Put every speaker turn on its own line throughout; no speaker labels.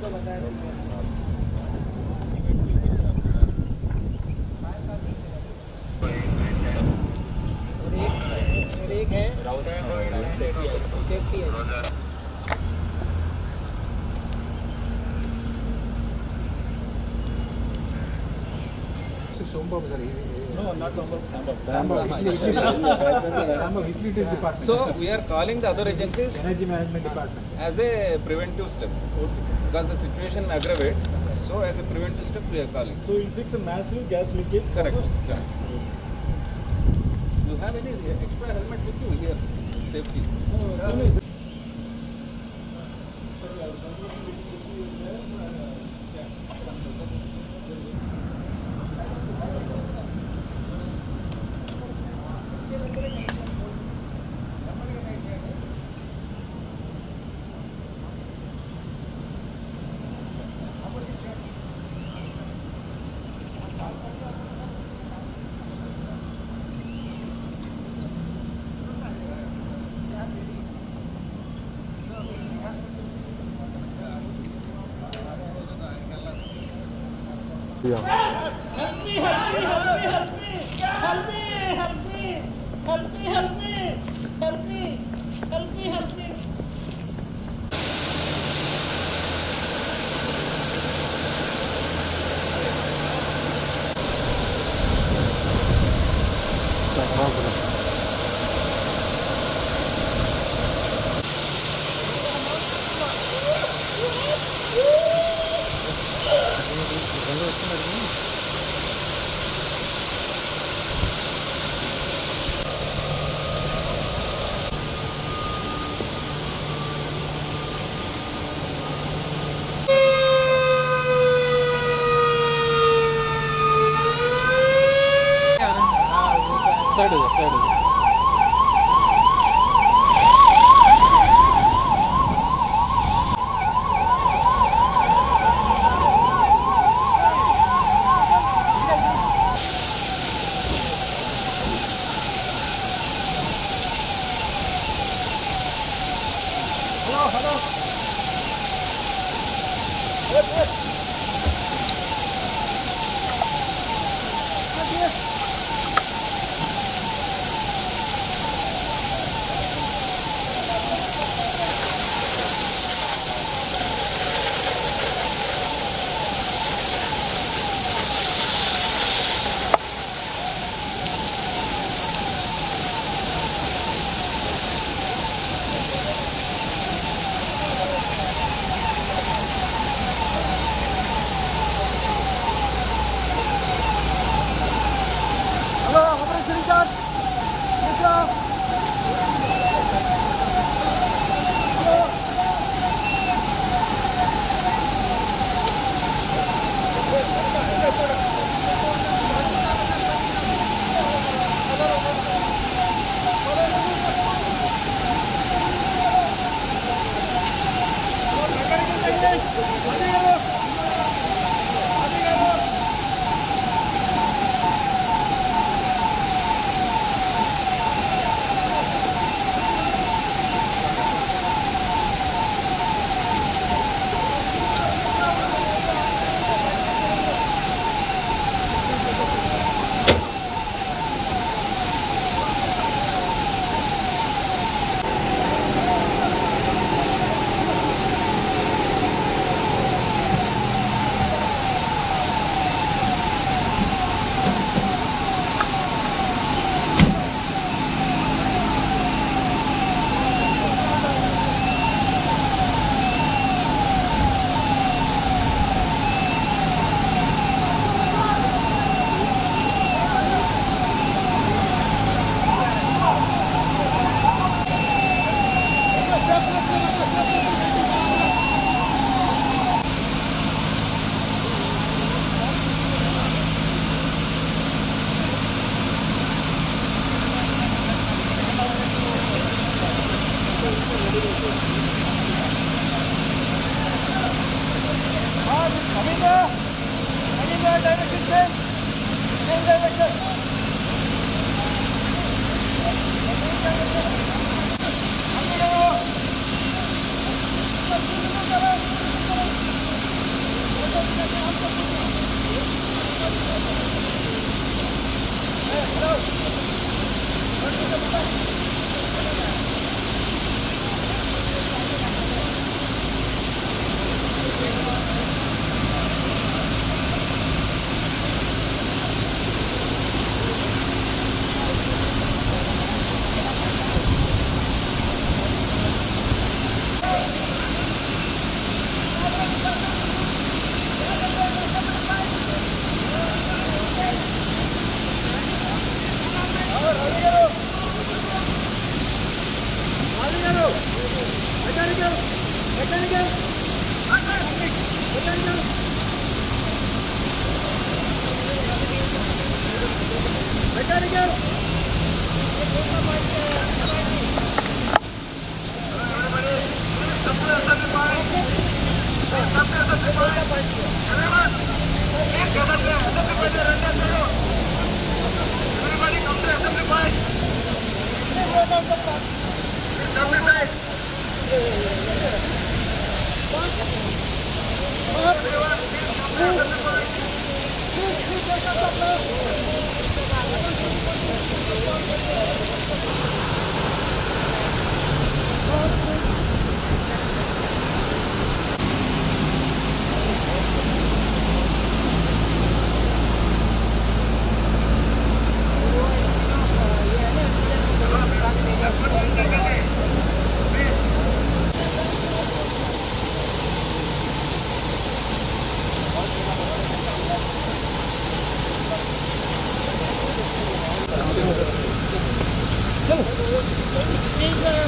एक है सेफ्टी है।
Sombabu sir.
No, not Sombabu, Sambhav.
Sambhav utilities department.
So we are calling the other agencies
Energy management department.
as a preventive step because the situation may aggravate. So as a preventive step we are calling.
So we'll fix a massive gas leakage.
Correct. Correct. You have any extra helmet with you here? Safety.
Yeah.
Help me, help me, help me, help me, help me, help me, help me, help me, help me, help me.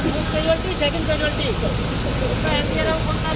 First casualty second casualty उसका NDR कौन था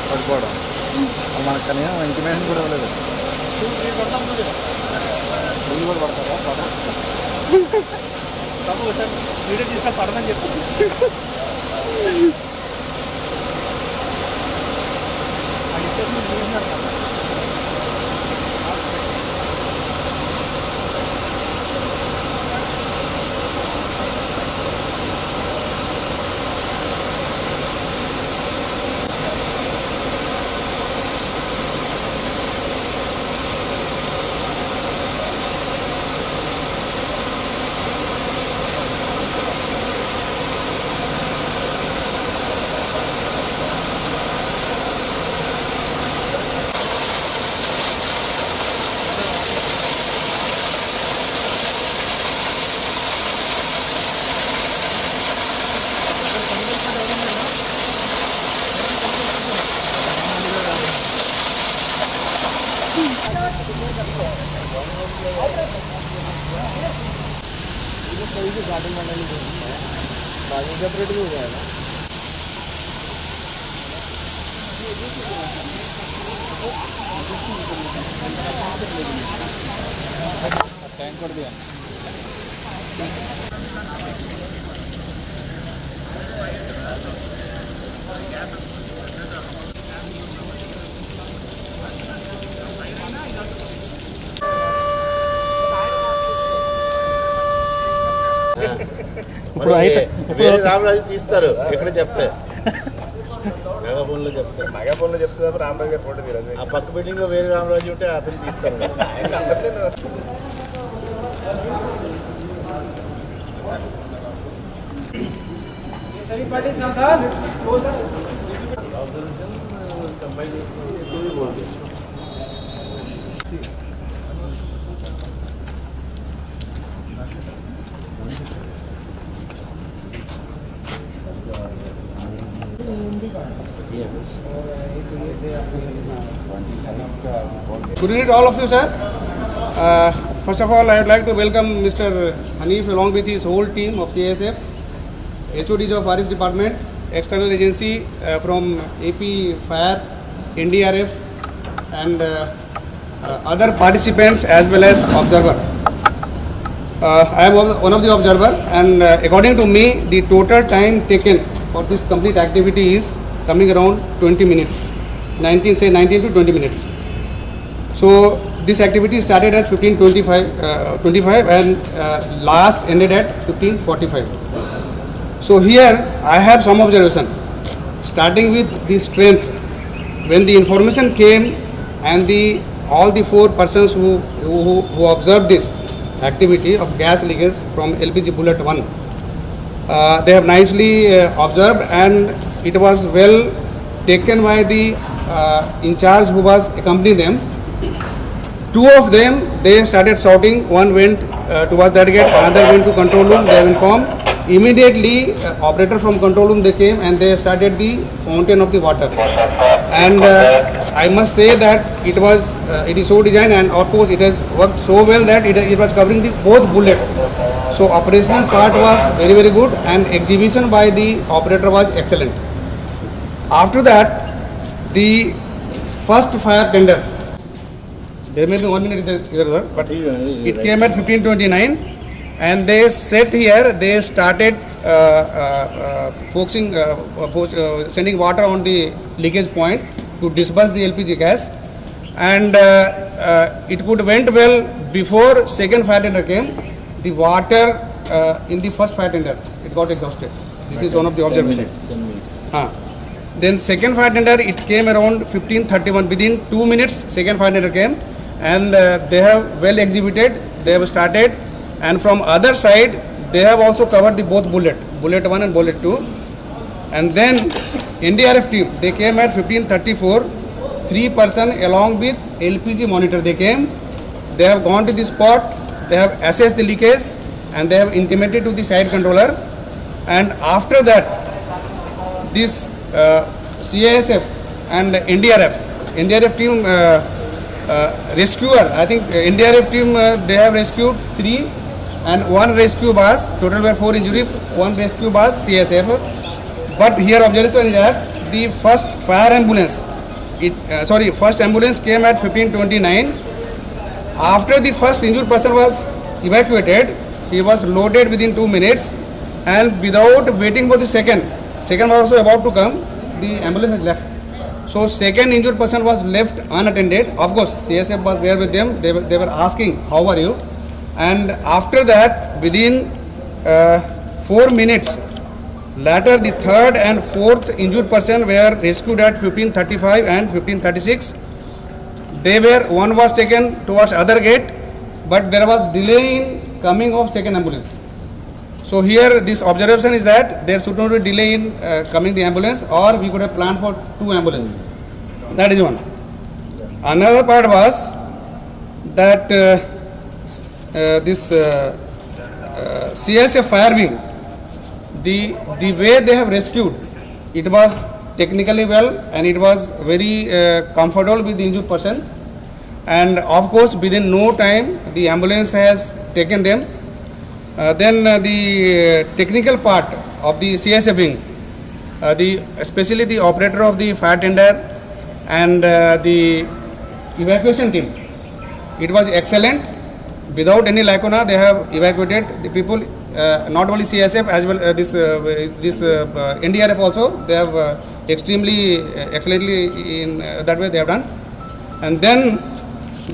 పడిపోవడం మనకు కనీసం intimation కూడా ఇవ్వలేదు. ముందు కూడా పడతారా?
వీడియో తీస్తే పడమని చెప్పి गार्डन बनाने गार्डन सेपरेट भी हो जाएगा. टैंक कर दिया.
వేరే రామరాజు తీస్తారు ఎక్కడ చెప్తే మెగాఫోన్లో చెప్తారు. మెగాఫోన్లో చెప్తే రామరాజు గారు ఫోటో తీరారు. ఆ పక్క బిల్డింగ్ లో వేరే రామరాజు ఉంటే అతను తీస్తారు.
Good evening to all of you, sir. First of all, I would like to welcome Mr. Hanif along with his whole team of CISF, HODs of Forest Department, external agency from AP Fire, NDRF, and other participants as well as observer. I am one of the observer, and according to me, the total time taken for this complete activity is coming around 20 minutes, 19 to 20 minutes. So this activity started at 15:25 and last ended at 15:45. So here I have some observation, starting with the strength. When the information came and all the 4 persons who observed this activity of gas leakage from LPG bullet 1, they have nicely observed, and it was well taken by the in charge who was accompanying them. 2 of them, they started shouting. One went towards that gate, another went to control room. They have informed. Immediately, operator from control room, they came and they started the fountain of the water. And I must say that it is so designed, and of course it has worked so well that it was covering both bullets. So operational part was very, very good, and exhibition by the operator was excellent. After that, the first fire tender, there may be 1 minute either, but it came at 15:29, and they set here, they started sending water on the leakage point to disperse the LPG gas, and it went well before second fire tender came. The water in the first fire tender, it got exhausted. This is one of the observations. Then second fire tender, it came around 15:31. Within 2 minutes, second fire tender came, and they have well exhibited. They have started, and from other side, they have also covered the both bullet 1 and bullet 2. And then NDRF team, they came at 15:34. 3 persons along with LPG monitor, they came. They have gone to the spot. They have assessed the leakage, and they have intimated to the site controller. And after that, this CISF and NDRF team rescuer, I think NDRF team, they have rescued 3, and 1 rescue bus. Total were 4 injuries. 1 rescue bus CISF. But here observation is that the first ambulance came at 15:29. After the first injured person was evacuated, he was loaded within 2 minutes, and without waiting for the second was also about to come, the ambulance has left. So second injured person was left unattended. Of course, CSF was there with them. They were asking, how are you? And after that, within 4 minutes, later the third and fourth injured person were rescued at 15:35 and 15:36. One was taken towards other gate, but there was delay in coming of second ambulance. So here this observation is that there should not be delay in coming the ambulance, or we could have planned for 2 ambulances. That is one. Another part was that this CSF fire wing, the way they have rescued, it was technically well, and it was very comfortable with the injured person. And of course, within no time, the ambulance has taken them. Then the technical part of the CSF wing, especially the operator of the fire tender and the evacuation team, it was excellent. Without any lacuna, they have evacuated the people. Not only CSF as well this NDRF also, they have extremely excellently in that way they have done. And then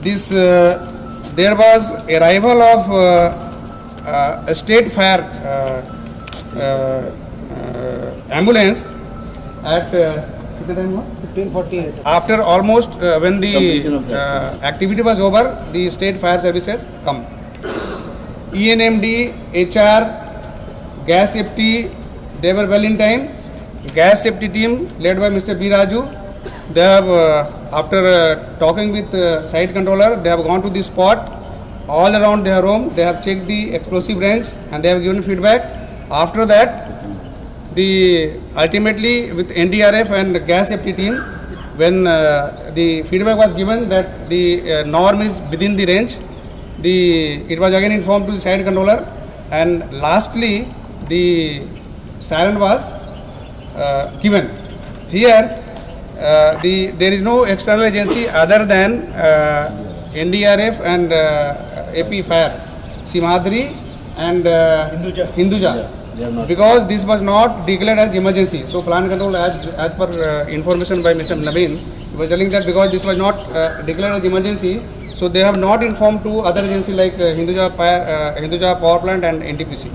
this there was arrival of a state fire ambulance at 15:40. After almost when the activity was over, the state fire services come. ENMD, HR, gas safety, they were well in time. Gas safety team led by Mr. B. Raju, they have after talking with site controller, they have gone to the spot. All around their home, they have checked the explosive range and they have given feedback. After that, ultimately with NDRF and gas safety team, when the feedback was given that the norm is within the range, it was again informed to the site controller, and lastly the siren was given. Here there is no external agency other than NDRF and AP Fire, Simhadri and Hinduja. Because this was not declared as emergency. So plant control, as per information by Mr. Naveen, was telling that because this was not declared as emergency, so they have not informed to other agency like Hinduja Power Plant and NTPC.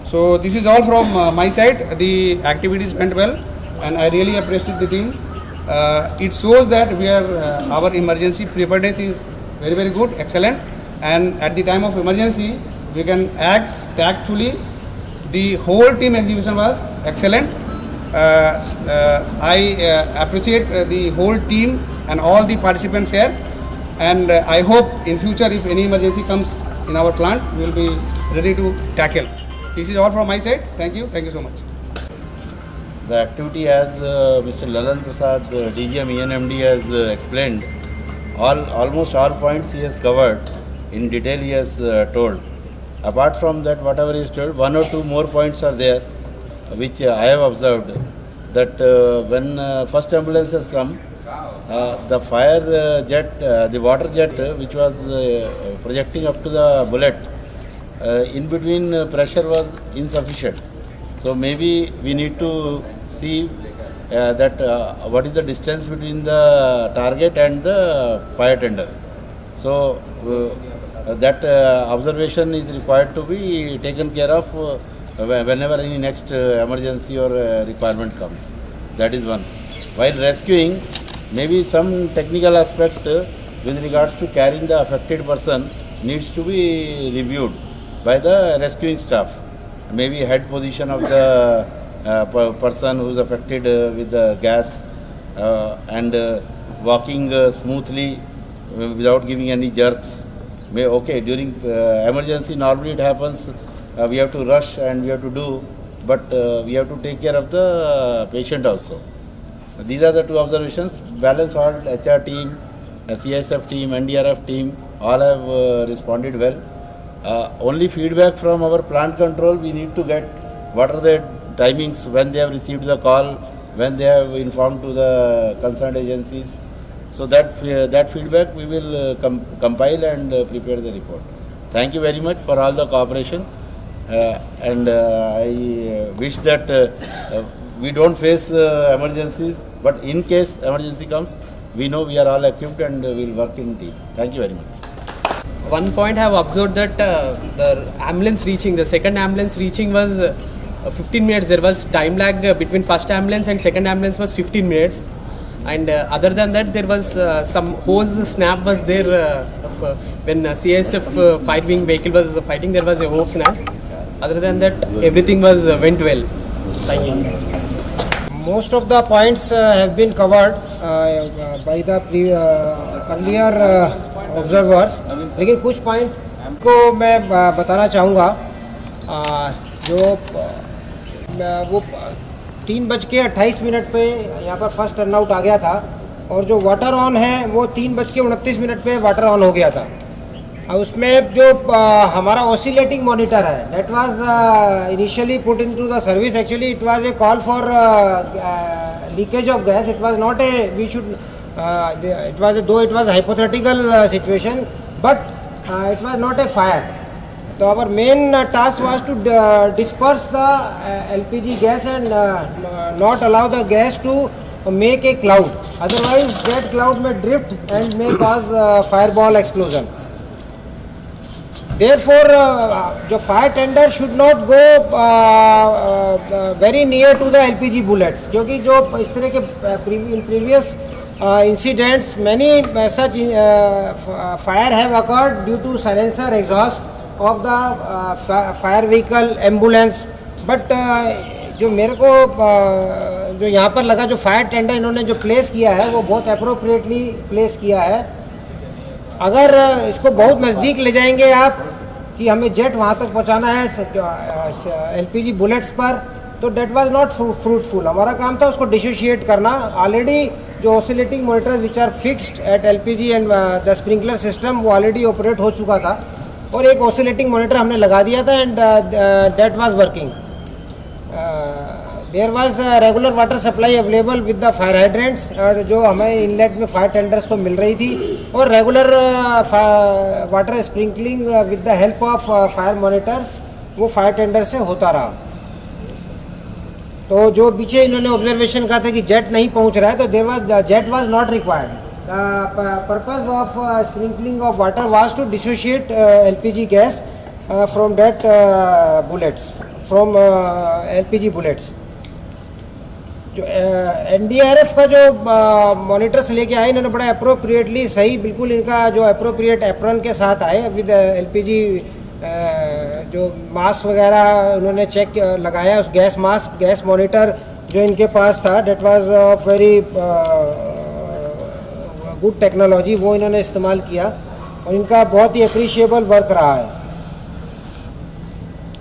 So this is all from my side. The activities went well, and I really appreciate the team. It shows that we are our emergency preparedness is very, very good, excellent, and at the time of emergency we can act tactfully. The whole team execution was excellent. I appreciate the whole team and all the participants here, and I hope in future if any emergency comes in our plant, we will be ready to tackle. This is all from my side. Thank you so much.
The activity, as Mr. Lalan Prasad, DGM ENMD has explained, almost all points he has covered in detail. He has told. Apart from that, whatever he is told, one or two more points are there, which I have observed. That when first ambulance has come, the fire jet, the water jet, which was projecting up to the bullet, in between pressure was insufficient. So maybe we need to see that what is the distance between the target and the fire tender. So that observation is required to be taken care of whenever any next emergency or requirement comes. That is one. While rescuing, maybe some technical aspect with regards to carrying the affected person needs to be reviewed by the rescuing staff. Maybe head position of the person who is affected with the gas and walking smoothly without giving any jerks. Okay, during emergency normally it happens, we have to rush and we have to do, but we have to take care of the patient also. These are the two observations. Balance all HR team, CSF team, NDRF team, all have responded well. Only feedback from our plant control we need to get what are the timings when they have received the call, when they have informed to the concerned agencies. So that feedback we will compile and prepare the report. Thank you very much for all the cooperation, and I wish that we don't face emergencies, but in case emergency comes, we know we are all equipped and we will work in team. Thank you very much.
One point I have observed that the ambulance reaching, the second ambulance reaching was 15 minutes. There was time lag between first ambulance and second ambulance was 15 minutes. And other than that, there was some hose snap was there when CSF fire wing vehicle was fighting. There was a hose snap. Other than that, everything was went well. Thank you.
Most of the points have been covered by the earlier observers. लेकिन कुछ point को मैं बताना चाहूँगा जो वो 3:28 पे यहाँ पर फर्स्ट टर्नआउट आ गया था, और जो वाटर ऑन है वो 3:29 पे वाटर ऑन हो गया था. उसमें जो हमारा ऑसिलेटिंग मॉनिटर है, that was initially put into the service. Actually it was a call for leakage of gas. It was not A V should it was hypothetical situation, but it was not a fire. So our main task was to disperse the LPG gas and not allow the gas to make a cloud. Otherwise that cloud may drift and may cause fireball explosion. Therefore the fire tender should not go very near to the LPG bullets, क्योंकि जो इस तरह के in previous incidents many such fire have occurred due to silencer exhaust of the fire vehicle ambulance. But जो मेरे को जो यहाँ पर लगा, जो फायर टेंडर इन्होंने जो प्लेस किया है वो बहुत अप्रोप्रिएटली प्लेस किया है. अगर इसको बहुत नज़दीक ले जाएंगे आप कि हमें जेट वहाँ तक पहुँचाना है LPG बुलेट्स पर, तो डेट वाज नॉट फ्रूटफुल। हमारा काम था उसको डिसोशिएट करना। ऑलरेडी जो oscillating monitor which are fixed at LPG and the sprinkler system वो ऑलरेडी ऑपरेट हो चुका था और एक ऑसिलेटिंग मोनीटर हमने लगा दिया था and that was working. There was regular water supply available with the fire hydrants, और जो हमें इनलेट में फायर टेंडर्स को मिल रही थी, और regular water sprinkling with the help of fire monitors वो फायर टेंडर से होता रहा। तो जो पीछे इन्होंने ऑब्जर्वेशन कहा था कि जेट नहीं पहुंच रहा है, तो there was jet was not required. Purpose of sprinkling of water was to dissociate LPG gas from that bullets, from LPG bullets. जो एनडीआरएफ का जो मॉनिटर्स लेके आए इन्होंने बड़ा अप्रोप्रिएटली सही, बिल्कुल इनका जो अप्रोप्रिएट एप्रन के साथ आए विद एलपीजी जो मास्क वगैरह उन्होंने चेक लगाया, उस गैस मास्क गैस मॉनिटर जो इनके पास था that was of very good technology, वो इन्होंने इस्तेमाल किया और इनका बहुत ही अप्रिशिएबल वर्क रहा है।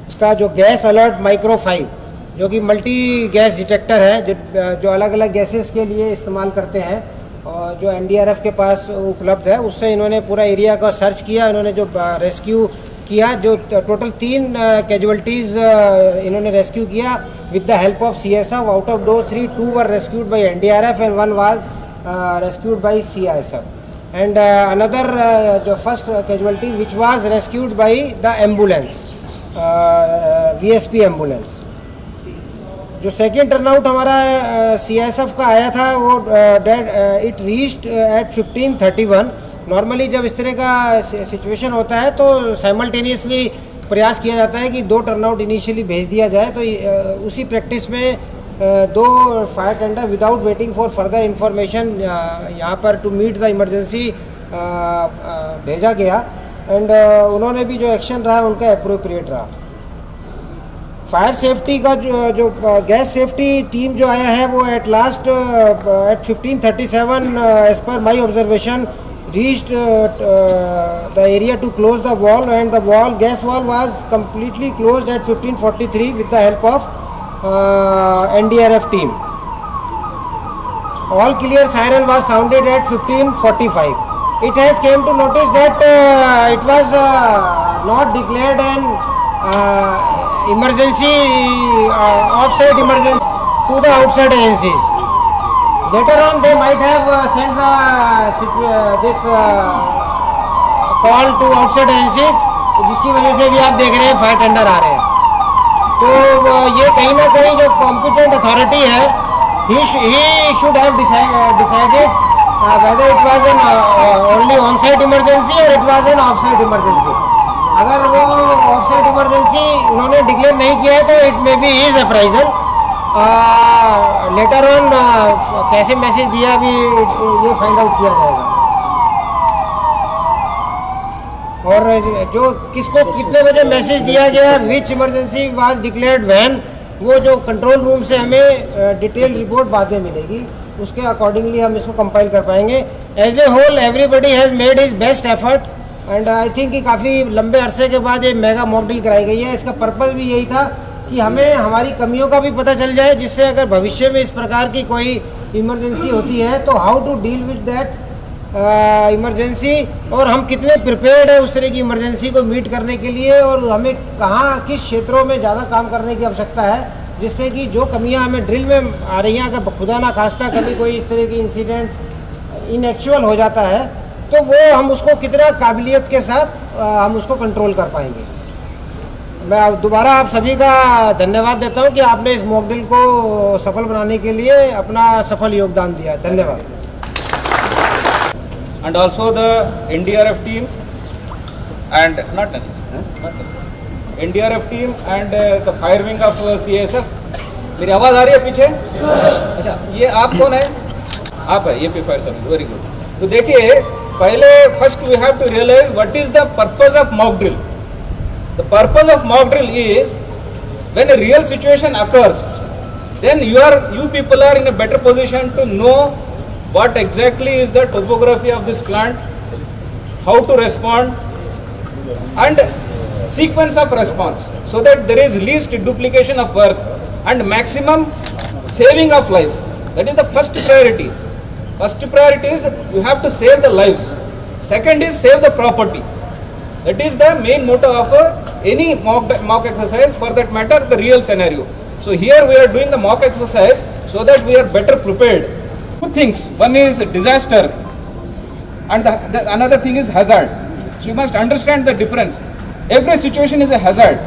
इसका जो गैस अलर्ट माइक्रो 5 जो कि मल्टी गैस डिटेक्टर है, जो अलग अलग गैसेस के लिए इस्तेमाल करते हैं और जो एनडीआरएफ के पास उपलब्ध है, उससे इन्होंने पूरा एरिया का सर्च किया। इन्होंने जो रेस्क्यू किया, जो टोटल 3 कैजुअलिटीज़ इन्होंने रेस्क्यू किया with the help of CSF. Out of those 3, 2 were rescued by NDRF and 1 was rescued by CISF and another जो first casualty which was rescued by the ambulance, VSP ambulance. जो second turnout हमारा CISF का आया था वो it reached eight 15:31। Normally जब इस तरह का सिचुएशन होता है तो साइमल्टेनियसली प्रयास किया जाता है कि 2 टर्नआउट इनिशियली भेज दिया जाए। तो उसी प्रैक्टिस में 2 fire tender without waiting for further information यहाँ पर टू मीट द इमरजेंसी भेजा गया एंड उन्होंने भी जो एक्शन रहा उनका अप्रोप्रिएट रहा। फायर सेफ्टी का जो गैस सेफ्टी टीम जो आया है वो at last eight 15:37 as per my observation reached the area to close the wall, and the gas wall was completely closed at 15:43 with the help of NDRF team. All clear siren was sounded at 15:45. It has came to notice that it was not declared an emergency, offsite emergency to the outside agencies. Later on they might have sent this call to outside agencies, जिसकी वजह से भी आप देख रहे हैं fire tender आ रहे हैं। तो ये कहीं ना कहीं जो कॉम्पिटेंट अथॉरिटी है he should have decided whether it was an only on-site emergency or it was an off-site emergency. अगर वो off-site emergency उन्होंने डिक्लेयर नहीं किया है तो it may be his appraisal. Later on कैसे मैसेज दिया अभी ये फाइंड आउट किया जाएगा, और जो किसको कितने बजे मैसेज दिया गया, विच इमरजेंसी वाज डिक्लेयर्ड व्हेन, वो जो कंट्रोल रूम से हमें डिटेल रिपोर्ट बाद में मिलेगी, उसके अकॉर्डिंगली हम इसको कंपाइल कर पाएंगे। As a whole everybody has made his best effort and I think कि काफ़ी लंबे अरसे के बाद ये मेगा मॉक ड्रिल कराई गई है। इसका पर्पज़ भी यही था कि हमें हमारी कमियों का भी पता चल जाए, जिससे अगर भविष्य में इस प्रकार की कोई इमरजेंसी होती है तो how to deal with that emergency, और हम कितने प्रिपेयर्ड है उस तरह की इमरजेंसी को मीट करने के लिए, और हमें कहाँ किस क्षेत्रों में ज़्यादा काम करने की आवश्यकता है, जिससे कि जो कमियां हमें ड्रिल में आ रही हैं, अगर खुदा ना खास्ता कभी कोई इस तरह की इंसिडेंट इनएक्चुअल हो जाता है तो वो हम उसको कितना काबिलियत के साथ हम उसको कंट्रोल कर पाएंगे। मैं दोबारा आप सभी का धन्यवाद देता हूं कि आपने इस मॉक ड्रिल को सफल बनाने के लिए अपना सफल योगदान दिया। धन्यवाद।
And also the NDRF team and not necessary, NDRF team and the fire wing of CSF. मेरी आवाज़ आ रही है पीछे? अच्छा, ये आप कौन है? आप है AP fire service, very good. तो देखिए, पहले first we have to realize what is the purpose of mock drill. The purpose of mock drill is when a real situation occurs, then you people are in a better position to know what exactly is the topography of this plant, how to respond, and sequence of response, so that there is least duplication of work. and maximum saving of life. That is the first priority. First priority is you have to save the lives. Second is save the property. That is the main motto of any mock exercise, for that matter the real scenario. So here we are doing the mock exercise so that we are better prepared. Two things. One is disaster and the another thing is hazard. So you must understand the difference. Every situation is a hazard.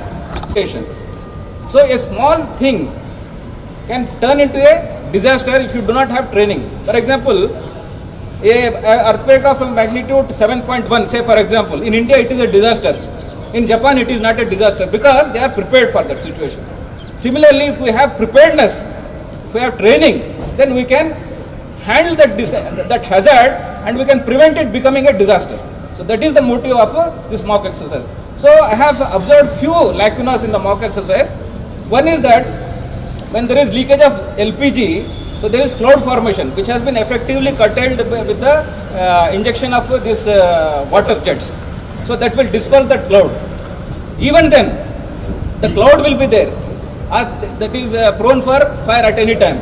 So a small thing can turn into a disaster if you do not have training. For example, a earthquake of magnitude 7.1, say for example, in India it is a disaster. In Japan it is not a disaster because they are prepared for that situation. Similarly, if we have preparedness, if we have training, then we can handle that hazard and we can prevent it becoming a disaster. So that is the motive of this mock exercise. So I have observed few lacunas in the mock exercise. One is that when there is leakage of LPG, so there is cloud formation which has been effectively curtailed with the injection of this water jets. So that will disperse that cloud. Even then, the cloud will be there. That is prone for fire at any time.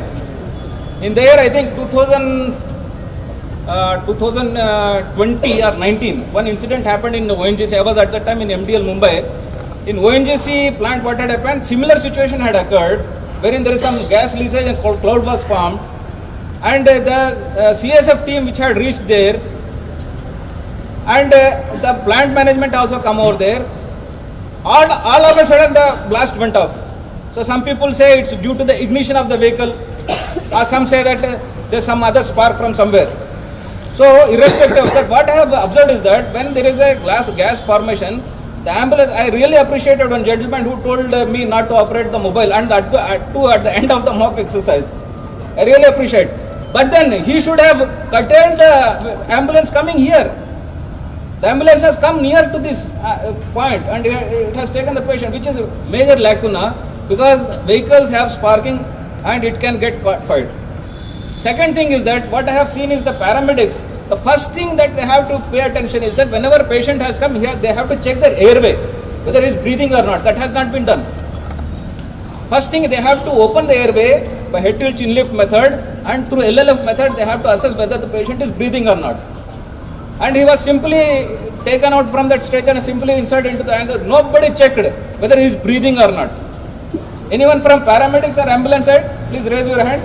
In the year I think 2020 or 19, one incident happened in ONGC. I was at that time in MDL Mumbai. In ONGC plant, what had happened, similar situation had occurred wherein there is some gas leakage and cloud was formed, and the CSF team which had reached there and the plant management also come over there, all of a sudden the blast went off. So some people say it's due to the ignition of the vehicle, or some say that there's some other spark from somewhere. So irrespective of that, what I have observed is that when there is a gas formation, the ambulance, I really appreciated one gentleman who told me not to operate the mobile and at the end of the mock exercise. I really appreciate. But then he should have curtailed the ambulance coming here. The ambulance has come near to this point and it has taken the patient, which is a major lacuna because vehicles have sparking and it can get fired. Second thing is that what I have seen is the paramedics, the first thing that they have to pay attention is that whenever a patient has come here, they have to check their airway, whether he is breathing or not. That has not been done. First thing, they have to open the airway by head tilt chin lift method, and through LLF method they have to assess whether the patient is breathing or not. And he was simply taken out from that stretcher and simply inserted into the angle. Nobody checked whether he is breathing or not. Anyone from paramedics or ambulance side, please raise your hand.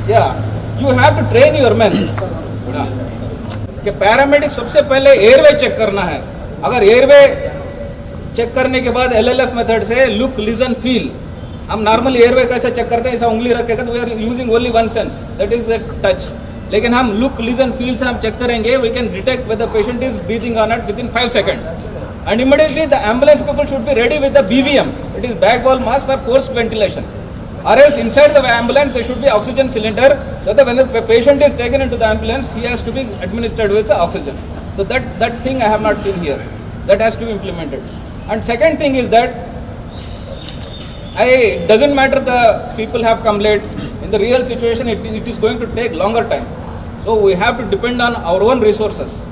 Yeah, you have to train your men. कि paramedic सबसे पहले airway check करना है. अगर airway check करने के बाद LLF method से लुक लिसन फील, हम नॉर्मली एयरवे कैसे चेक करते हैं, ऐसा उंगली रखेगा तो we are using only one sense, that is the touch. लेकिन हम लुक लिसन फील से हम चेक करेंगे, we can detect whether patient is breathing और not within 5 seconds. And immediately the ambulance people should be ready with the BVM, it is bag wall mask for forced ventilation. Or else inside the ambulance there should be oxygen cylinder, so that when the patient is taken into the ambulance, he has to be administered with the oxygen. So that thing I have not seen here. That has to be implemented. And second thing is that doesn't matter the people have come late. In the real situation, it is going to take longer time. So we have to depend on our own resources.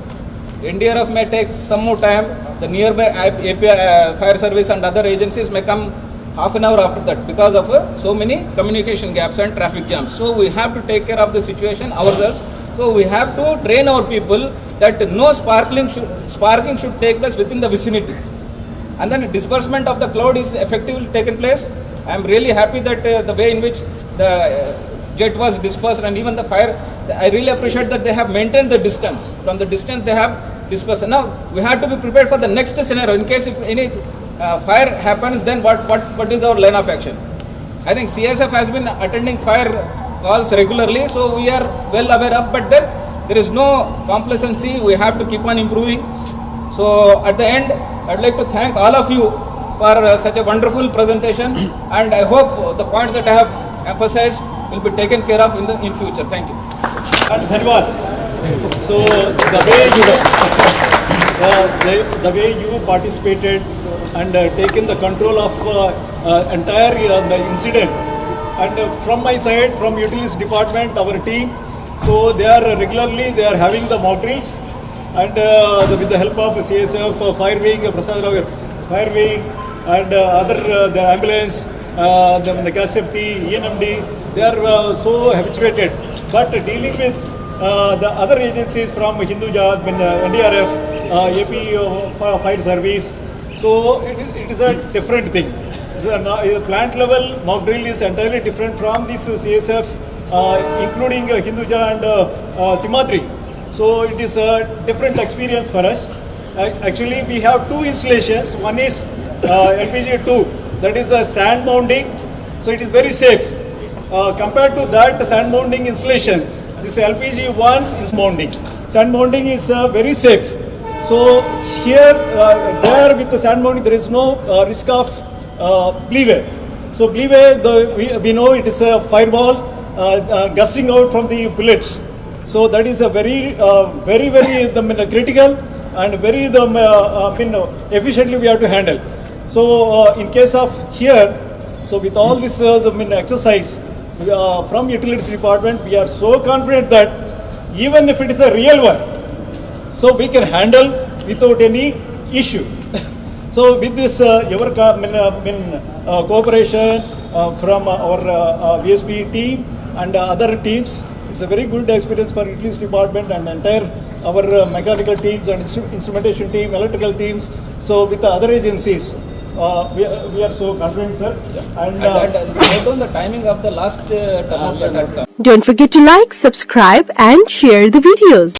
NDRF may take some more time. The nearby API, fire service and other agencies may come half an hour after that because of so many communication gaps and traffic jams. So we have to take care of the situation ourselves. So we have to train our people that no sparking should take place within the vicinity. And then disbursement of the cloud is effectively taken place. I am really happy that the way in which the jet was dispersed and even the fire, I really appreciate that they have maintained the distance. From the distance they have dispersed. Now we have to be prepared for the next scenario. In case if any fire happens, then what is our line of action? I think CSF has been attending fire calls regularly, so we are well aware of, but then there is no complacency, we have to keep on improving. So at the end, I'd like to thank all of you for such a wonderful presentation, and I hope the points that I have emphasized will be taken care of in future. Thank you.
And Dhanwad. So the way you participated and taken the control of entire the incident, and from my side, from utilities department, our team, so they are having the mock drills, and with the help of CSF, fire wing, Prasad Rao, fire wing, and other the ambulance, the gas safety, ENMD, they are so habituated. But dealing with the other agencies from Hinduja, NDRF, AP Fire Service, so it is a different thing. The plant level mock drill is entirely different from this CSF, including Hinduja and Simadri. So it is a different experience for us. Actually, we have two installations. One is LPG-2, that is a sand mounding. So it is very safe. Compared to that sand mounding installation, this LPG-1 is mounding. Sand mounding is very safe. So here, there with the sand mounding, there is no risk of bleeway. So bleeway, we know it is a fireball gusting out from the bullets. So that is a very critical and very efficiently we have to handle. So in case of here, so with all this exercise from utilities department, we are so confident that even if it is a real one, so we can handle without any issue. So with this your cooperation from our VSP team and other teams, it's a very good experience for utilities department and entire our mechanical teams and instrumentation team, electrical teams. So with the other agencies, we are so confident, sir. And
note on the timing of the last thermometer that comes.
Don't forget to like, subscribe and share the videos.